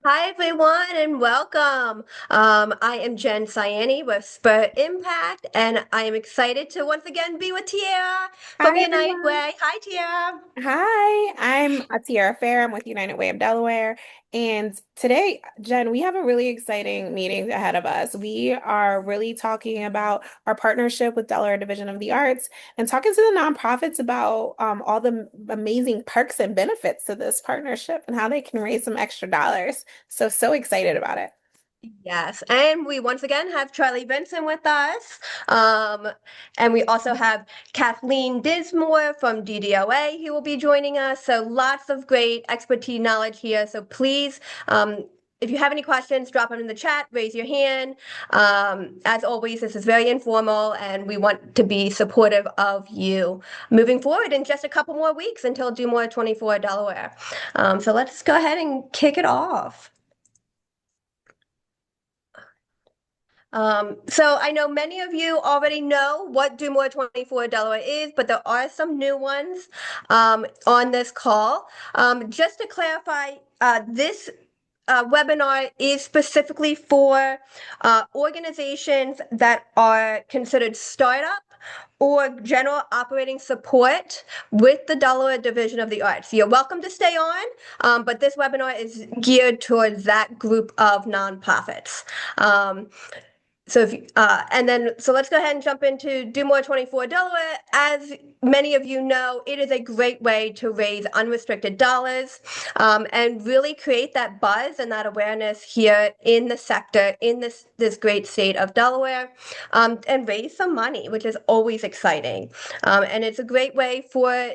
Hi, everyone, and welcome. I am Jen Cyani with Spur Impact, and I am excited to once again be with Tiara from Hi, United everyone. Way. Hi, Tiara. Hi, I'm Tiara Fair. I'm with United Way of Delaware. And today, Jen, we have a really exciting meeting ahead of us. We are really talking about our partnership with Delaware Division of the Arts and talking to the nonprofits about all the amazing perks and benefits to this partnership and how they can raise some extra dollars. So excited about it. Yes, and we once again have Charlie Benson with us. Um, and we also have Kathleen Dismore from DDOA who will be joining us. So lots of great expertise knowledge here. So please, if you have any questions, drop them in the chat, raise your hand. As always, this is very informal and we want to be supportive of you moving forward in just a couple more weeks until Do More 24 Delaware. So let's go ahead and kick it off. So I know many of you already know what Do More 24 Delaware is, but there are some new ones on this call. Just to clarify, this webinar is specifically for organizations that are considered startup or general operating support with the Delaware Division of the Arts. You're welcome to stay on, but this webinar is geared towards that group of nonprofits. So so let's go ahead and jump into Do More 24 Delaware. As many of you know, it is a great way to raise unrestricted dollars and really create that buzz and that awareness here in the sector, in this great state of Delaware, and raise some money, which is always exciting. And it's a great way for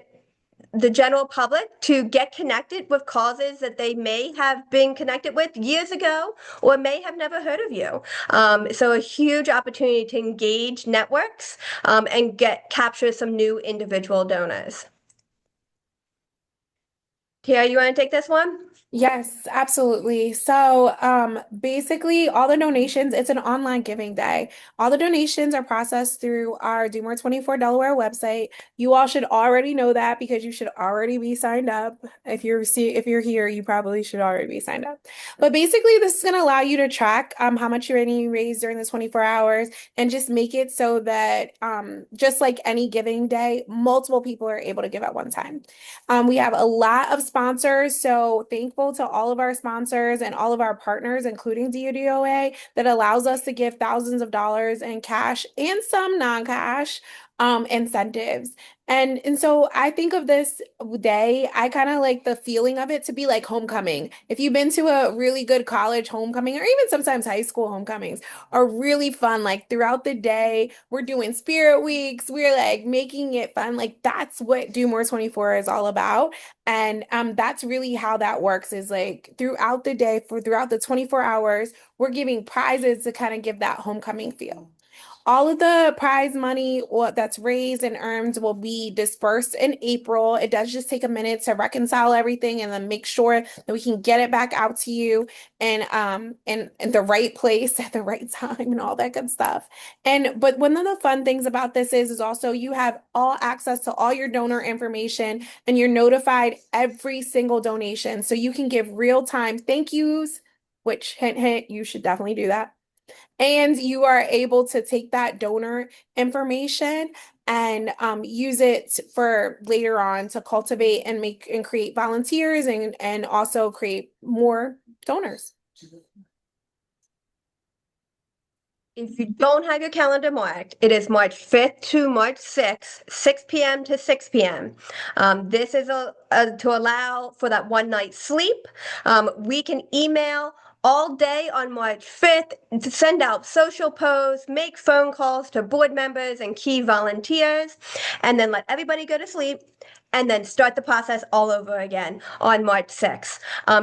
the general public to get connected with causes that they may have been connected with years ago or may have never heard of you. So a huge opportunity to engage networks and capture some new individual donors. Tia, you want to take this one? Yes, absolutely. So, basically, all the donations, it's an online giving day. All the donations are processed through our Do More 24 Delaware website. You all should already know that because you should already be signed up. If you're here, you probably should already be signed up. But basically, this is going to allow you to track how much you're going to raise during the 24 hours and just make it so that just like any giving day, multiple people are able to give at one time. We have a lot of sponsors, so thankful to all of our sponsors and all of our partners, including DDOA, that allows us to give thousands of dollars in cash and some non-cash incentives. And so I think of this day, I kind of like the feeling of it to be like homecoming. If you've been to a really good college homecoming or even sometimes high school homecomings are really fun. Like throughout the day, we're doing spirit weeks, we're like making it fun. Like that's what Do More 24 is all about. And that's really how that works is like throughout the day, for throughout the 24 hours, we're giving prizes to kind of give that homecoming feel. All of the prize money that's raised and earned will be dispersed in April. It does just take a minute to reconcile everything and then make sure that we can get it back out to you and in the right place at the right time and all that good stuff. And but one of the fun things about this is also you have all access to all your donor information and you're notified every single donation. So you can give real-time thank yous, which hint hint, you should definitely do that. And you are able to take that donor information and use it for later on to cultivate and make and create volunteers and also create more donors. If you don't have your calendar marked, it is March 5th to March 6th, 6 p.m. to 6 p.m. This is to allow for that one night sleep. We can email all day on March 5th to send out social posts, make phone calls to board members and key volunteers, and then let everybody go to sleep and then start the process all over again on March 6th.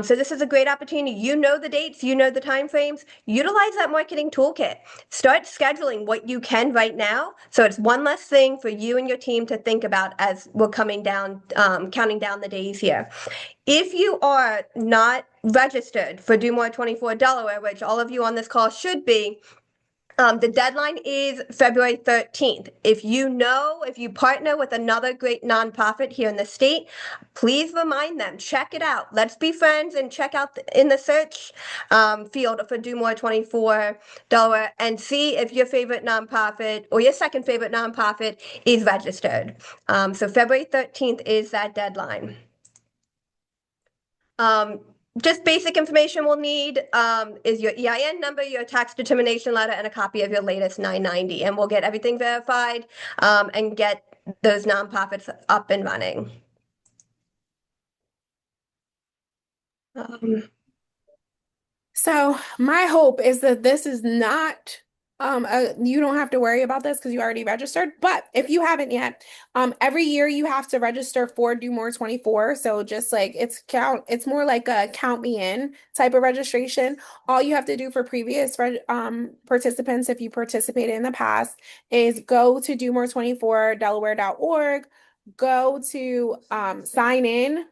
So this is a great opportunity. You know the dates, you know the timeframes. Utilize that marketing toolkit. Start scheduling what you can right now. So it's one less thing for you and your team to think about as we're coming down, counting down the days here. If you are not registered for Do More 24 Delaware, which all of you on this call should be, The deadline is February 13th. If you partner with another great nonprofit here in the state, please remind them, check it out. Let's be friends and check out in the search field for Do More 24 Delaware and see if your favorite nonprofit or your second favorite nonprofit is registered. So February 13th is that deadline. Um, just basic information we'll need is your EIN number, your tax determination letter, and a copy of your latest 990. And we'll get everything verified and get those nonprofits up and running. Um, So my hope is that this is not you don't have to worry about this because you already registered. But if you haven't yet, every year you have to register for Do More 24. So just like it's more like a count me in type of registration. All you have to do for previous participants, if you participated in the past, is go to domore24delaware.org, go to sign in.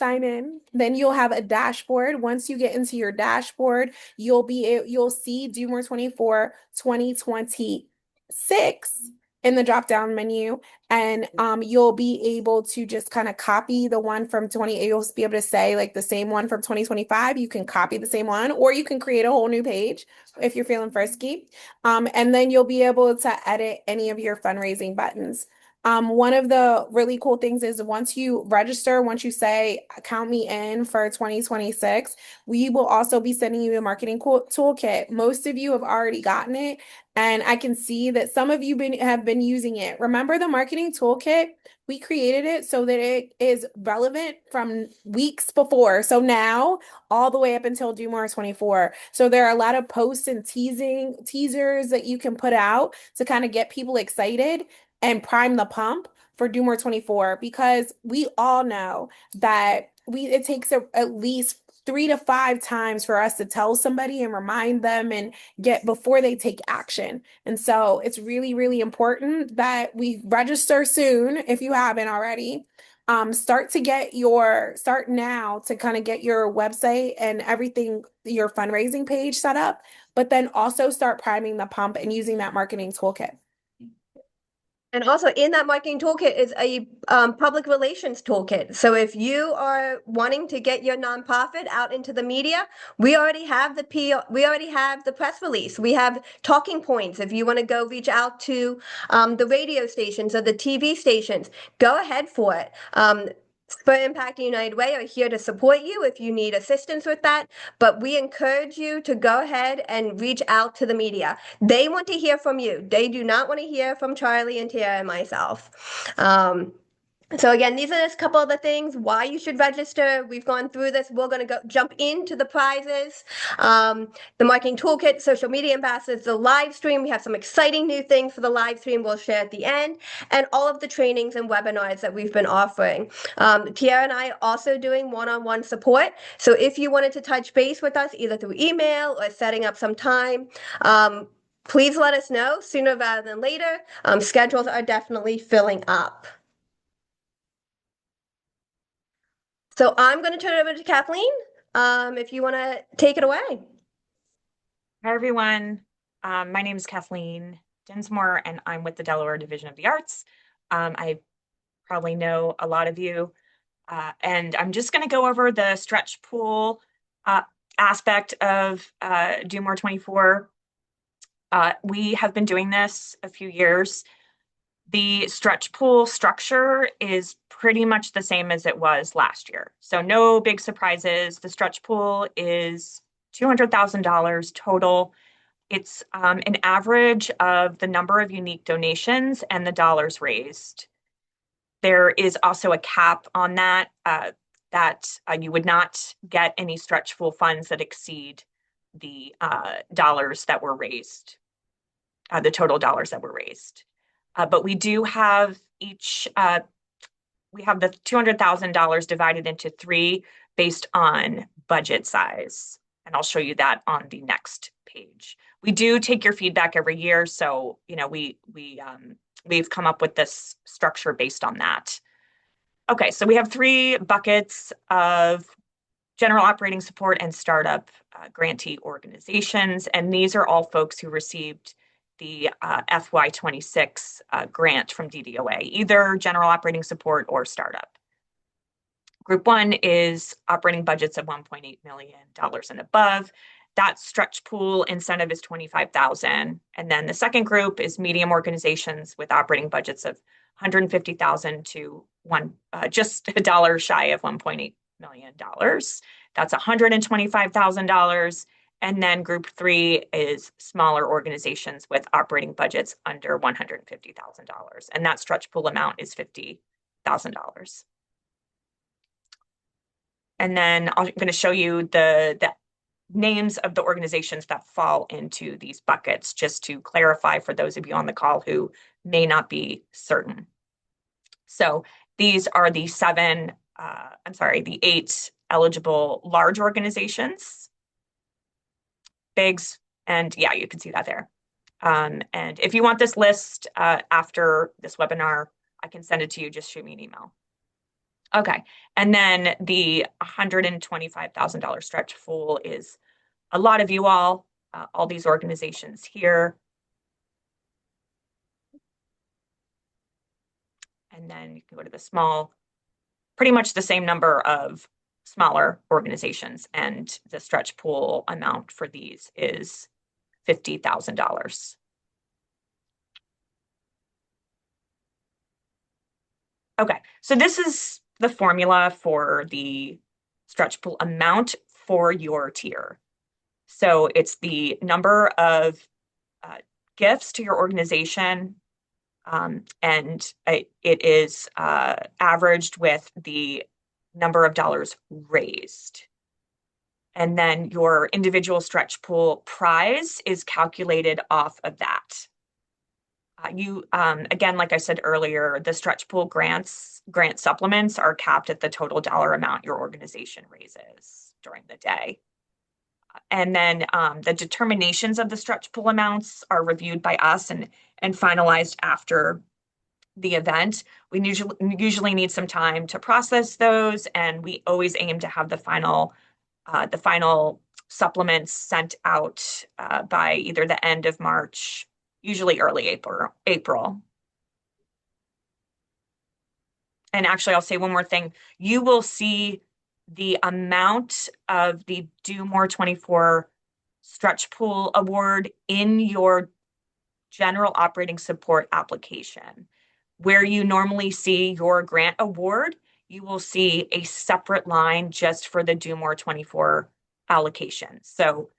Then you'll have a dashboard. Once you get into your dashboard, you'll see Do More 24 2026 in the drop down menu, and you'll be able to just kind of copy the one from 20. You'll be able to say like the same one from 2025. You can copy the same one, or you can create a whole new page if you're feeling frisky. And then you'll be able to edit any of your fundraising buttons. One of the really cool things is once you register, once you say, count me in for 2026, we will also be sending you a marketing toolkit. Most of you have already gotten it, and I can see that some of you have been using it. Remember the marketing toolkit? We created it so that it is relevant from weeks before. So now all the way up until Do More 24. So there are a lot of posts and teasers that you can put out to kind of get people excited and prime the pump for Do More 24, because we all know that it takes at least 3 to 5 times for us to tell somebody and remind them and get before they take action. And so it's really, really important that we register soon if you haven't already. Start now to kind of get your website and everything, your fundraising page set up, but then also start priming the pump and using that marketing toolkit. And also in that marketing toolkit is a public relations toolkit. So if you are wanting to get your nonprofit out into the media, we already have we already have the press release. We have talking points. If you want to go reach out to the radio stations or the TV stations, go ahead for it. Spur Impact and United Way are here to support you if you need assistance with that. But we encourage you to go ahead and reach out to the media. They want to hear from you. They do not want to hear from Charlie and Tia and myself. So again, these are just a couple of the things why you should register. We've gone through this. We're going to jump into the prizes, the marketing toolkit, social media ambassadors, the live stream. We have some exciting new things for the live stream we'll share at the end, and all of the trainings and webinars that we've been offering. Tiara and I are also doing one-on-one support. So if you wanted to touch base with us, either through email or setting up some time, please let us know sooner rather than later. Schedules are definitely filling up. So I'm going to turn it over to Kathleen, if you want to take it away. Hi, everyone. My name is Kathleen Dinsmore, and I'm with the Delaware Division of the Arts. I probably know a lot of you, and I'm just going to go over the stretch pool aspect of Do More 24. We have been doing this a few years. The stretch pool structure is pretty much the same as it was last year. So no big surprises. The stretch pool is $200,000 total. It's an average of the number of unique donations and the dollars raised. There is also a cap on that, you would not get any stretch pool funds that exceed the dollars that were raised, the total dollars that were raised. But we do have we have the $200,000 divided into 3 based on budget size. And I'll show you that on the next page. We do take your feedback every year. So, you know, we've come up with this structure based on that. Okay, so we have 3 buckets of general operating support and startup grantee organizations. And these are all folks who received the FY26 grant from DDOA, either general operating support or startup. Group 1 is operating budgets of $1.8 million and above. That stretch pool incentive is $25,000. And then the second group is medium organizations with operating budgets of $150,000 to just a dollar shy of $1.8 million. That's $125,000. And then group 3 is smaller organizations with operating budgets under $150,000. And that stretch pool amount is $50,000. And then I'm going to show you the names of the organizations that fall into these buckets, just to clarify for those of you on the call who may not be certain. So these are the the 8 eligible large organizations, bigs, and yeah, you can see that there. And if you want this list after this webinar, I can send it to you. Just shoot me an email. Okay, and then the $125,000 stretch pool is a lot of you all these organizations here. And then you can go to the small, pretty much the same number of smaller organizations, and the stretch pool amount for these is $50,000. Okay, so this is the formula for the stretch pool amount for your tier. So it's the number of gifts to your organization, and it is averaged with the number of dollars raised. And then your individual stretch pool prize is calculated off of that. Again, like I said earlier, the stretch pool grant supplements are capped at the total dollar amount your organization raises during the day. And then the determinations of the stretch pool amounts are reviewed by us and finalized after the event. We usually need some time to process those, and we always aim to have the final supplements sent out by either the end of March, usually early April. And actually, I'll say one more thing. You will see the amount of the Do More 24 Stretch Pool Award in your general operating support application. Where you normally see your grant award, you will see a separate line just for the Do More 24 allocation. So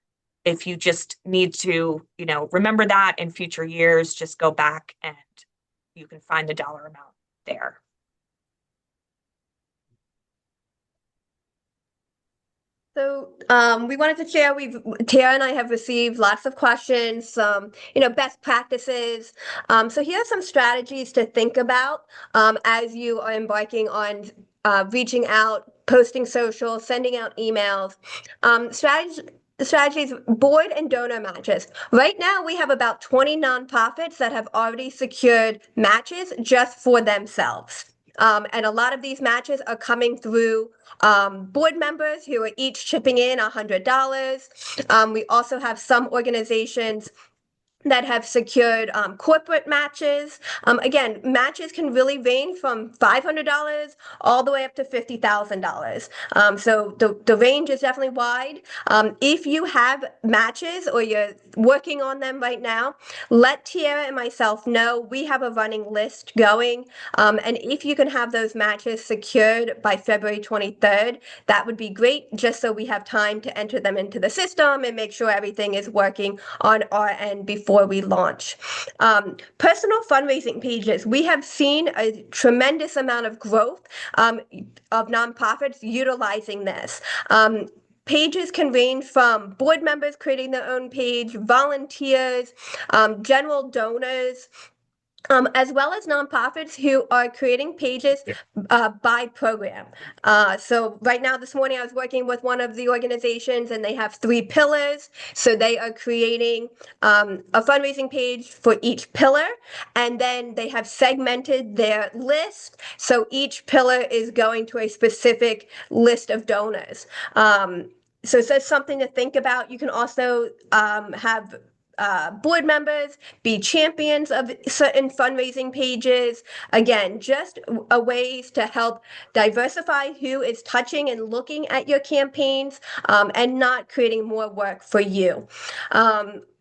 if you just need to, remember that in future years, just go back and you can find the dollar amount there. So we wanted to share, Tara and I have received lots of questions, some, best practices. So here are some strategies to think about as you are embarking on reaching out, posting social, sending out emails. Strategies, board and donor matches. Right now, we have about 20 nonprofits that have already secured matches just for themselves. And a lot of these matches are coming through board members who are each chipping in $100. We also have some organizations that have secured corporate matches. Again, matches can really range from $500 all the way up to $50,000. So the range is definitely wide. If you have matches or you're working on them right now, let Tiara and myself know. We have a running list going. And if you can have those matches secured by February 23rd, that would be great, just so we have time to enter them into the system and make sure everything is working on our end before we launch. Personal fundraising pages. We have seen a tremendous amount of growth of nonprofits utilizing this. Pages can range from board members creating their own page, volunteers, general donors. as well as nonprofits who are creating pages by program. So right now, this morning, I was working with one of the organizations, and they have 3 pillars. So they are creating a fundraising page for each pillar, and then they have segmented their list. So each pillar is going to a specific list of donors. So that's something to think about. You can also have board members be champions of certain fundraising pages. Again, just ways to help diversify who is touching and looking at your campaigns, and not creating more work for you.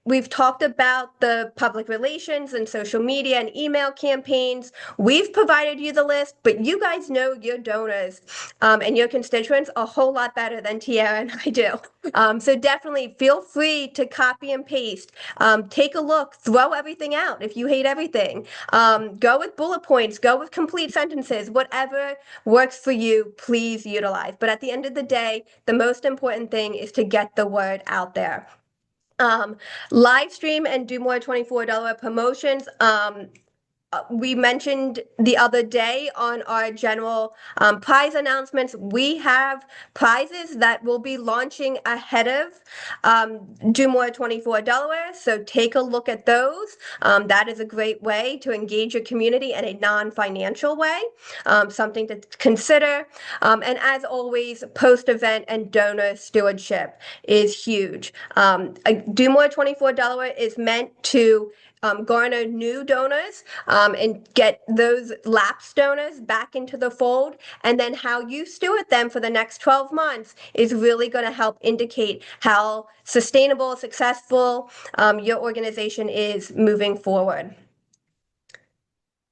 We've talked about the public relations and social media and email campaigns. We've provided you the list, but you guys know your donors and your constituents a whole lot better than Tiara and I do. So definitely feel free to copy and paste. Take a look, throw everything out if you hate everything. Go with bullet points, go with complete sentences, whatever works for you, please utilize. But at the end of the day, the most important thing is to get the word out there. Live stream and do more $24 promotions. We mentioned the other day on our general prize announcements, we have prizes that will be launching ahead of Do More $24. So take a look at those. That is a great way to engage your community in a non-financial way, something to consider. And as always, post-event and donor stewardship is huge. Do More $24 is meant to garner new donors and get those lapsed donors back into the fold. And then how you steward them for the next 12 months is really going to help indicate how sustainable, successful your organization is moving forward.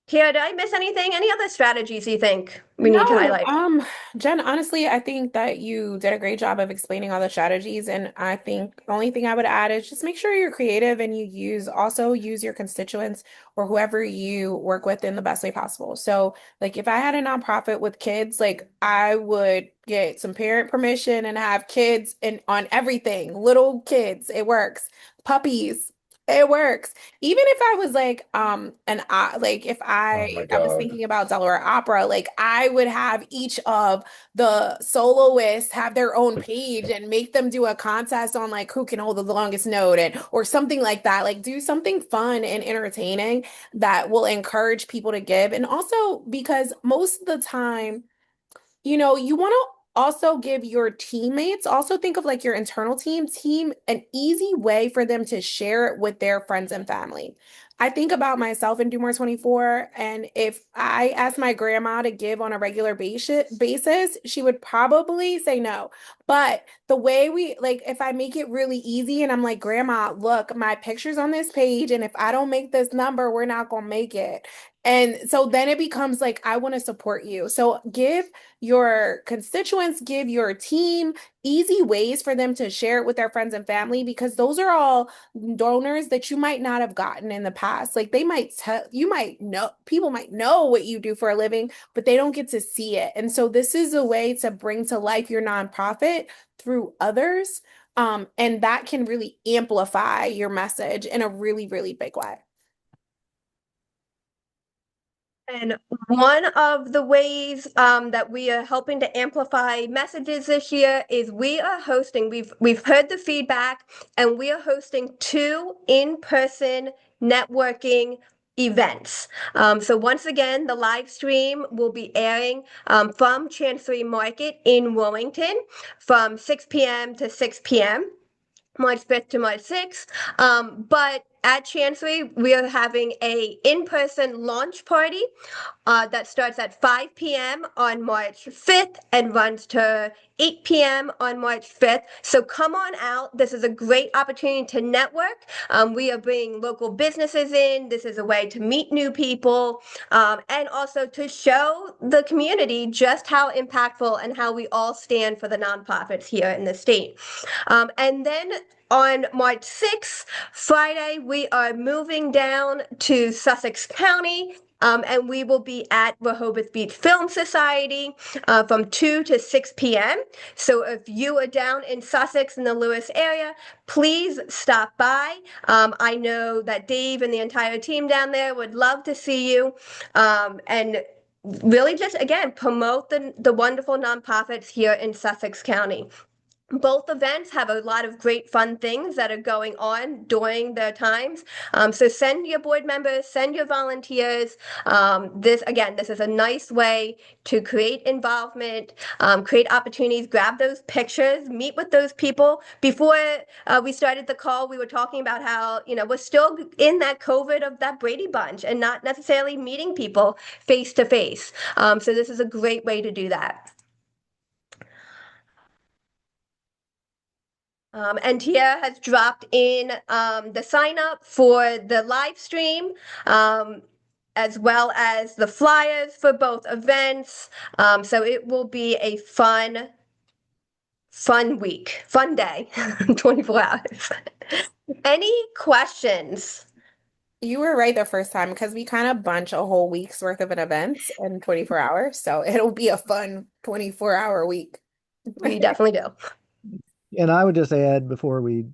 Kira, did I miss anything? Any other strategies you think we need to No, highlight? Jen, honestly, I think that you did a great job of explaining all the strategies. And I think the only thing I would add is just make sure you're creative and you also use your constituents or whoever you work with in the best way possible. So, like, if I had a nonprofit with kids, like, I would get some parent permission and have kids and on everything, little kids, it works. Puppies. It works. Even if I was like, and I like if Oh my I was God. thinking about Delaware Opera, like I would have each of the soloists have their own page and make them do a contest on like who can hold the longest note and or something like that. Like do something fun and entertaining that will encourage people to give. And also because most of the time you want to also give your teammates, also think of like your internal team, an easy way for them to share it with their friends and family. I think about myself in Do More 24, and if I asked my grandma to give on a regular basis, she would probably say no. But the way like, if I make it really easy and I'm like, Grandma, look, my picture's on this page, and if I don't make this number, we're not gonna make it. And so then it becomes like, I want to support you. So give your constituents, give your team easy ways for them to share it with their friends and family because those are all donors that you might not have gotten in the past. Like they might tell you might know people might know what you do for a living, but they don't get to see it. And so this is a way to bring to life your nonprofit through others. And that can really amplify your message in a really, really big way. And one of the ways that we are helping to amplify messages this year is we are hosting, we've heard the feedback, and we are hosting 2 in-person networking events. So once again, the live stream will be airing from Chancery Market in Wilmington from 6 p.m. to 6 p.m. March 5th to March 6th. But at Chancery, we are having a in-person launch party that starts at 5 p.m. on March 5th and runs to 8 p.m. on March 5th. So come on out. This is a great opportunity to network. We are bringing local businesses in. This is a way to meet new people and also to show the community just how impactful and how we all stand for the nonprofits here in the state. And then on March 6th, Friday, we are moving down to Sussex County And we will be at Rehoboth Beach Film Society from 2 to 6 p.m. So if you are down in Sussex in the Lewis area, please stop by. I know that Dave and the entire team down there would love to see you. And really just, again, promote the wonderful nonprofits here in Sussex County. Both events have a lot of great fun things that are going on during their times. So send your board members, send your volunteers. This is a nice way to create involvement, create opportunities, grab those pictures, meet with those people. Before we started the call, we were talking about how, we're still in that COVID of that Brady Bunch and not necessarily meeting people face to face. So this is a great way to do that. And Tia has dropped in the sign up for the live stream, as well as the flyers for both events. So it will be a fun week, fun day, 24 hours. Any questions? You were right the first time because we kind of bunch a whole week's worth of an events in 24 hours. So it'll be a fun 24-hour week. We definitely do. And I would just add before we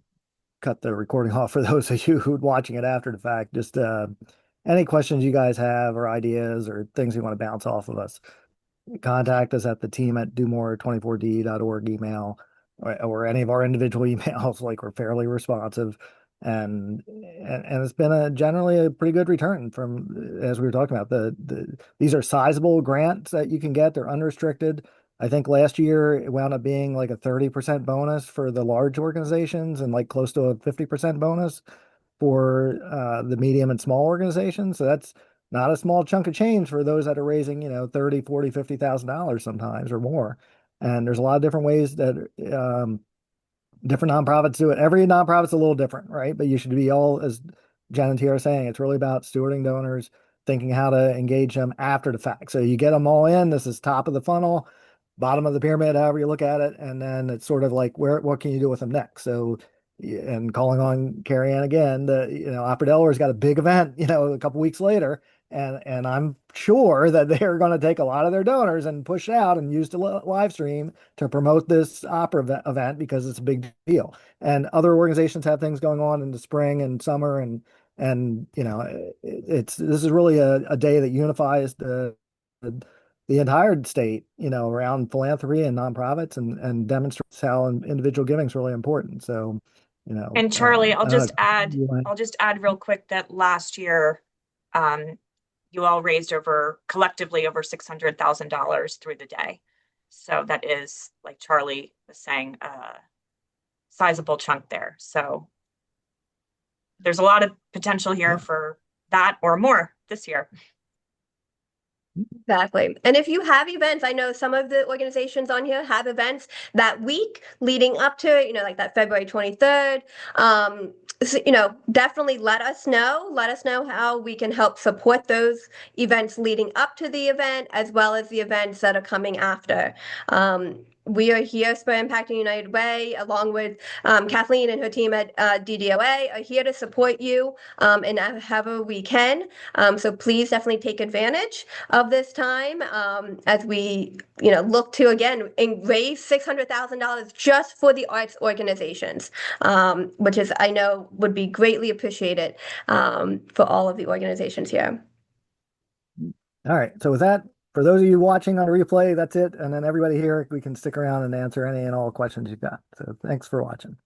cut the recording off for those of you who are watching it after the fact, just any questions you guys have or ideas or things you want to bounce off of us, contact us at the team at domore24d.org email or any of our individual emails. Like, we're fairly responsive, and it's been generally a pretty good return from, as we were talking about, these are sizable grants that you can get. They're unrestricted. I think last year it wound up being like a 30% bonus for the large organizations and like close to a 50% bonus for the medium and small organizations. So that's not a small chunk of change for those that are raising, 30, 40, $50,000 sometimes or more. And there's a lot of different ways that different nonprofits do it. Every nonprofit's a little different, right? But you should be all, as Jen and Tia are saying, it's really about stewarding donors, thinking how to engage them after the fact. So you get them all in. This is top of the funnel, bottom of the pyramid, however you look at it. And then it's sort of like, what can you do with them next? So, and calling on Carrie Ann again, Opera Delaware's got a big event, a couple weeks later. And I'm sure that they're going to take a lot of their donors and push out and use the live stream to promote this opera event because it's a big deal. And other organizations have things going on in the spring and summer, and this is really a day that unifies the entire state, around philanthropy and nonprofits, and demonstrates how individual giving is really important. So, And Charlie, I'll just add real quick that last year, you all raised collectively over $600,000 through the day. So that is, like Charlie was saying, a sizable chunk there. So there's a lot of potential here for that or more this year. Exactly. And if you have events, I know some of the organizations on here have events that week leading up to it, like that February 23rd. So, definitely let us know. Let us know how we can help support those events leading up to the event, as well as the events that are coming after. We are here, Spur Impacting United Way, along with Kathleen and her team at DDOA, are here to support you in however we can. So please definitely take advantage of this time as we, look to, again, raise $600,000 just for the arts organizations, which is, I know, would be greatly appreciated for all of the organizations here. All right. So with that, for those of you watching on a replay, that's it. And then everybody here, we can stick around and answer any and all questions you've got. So thanks for watching.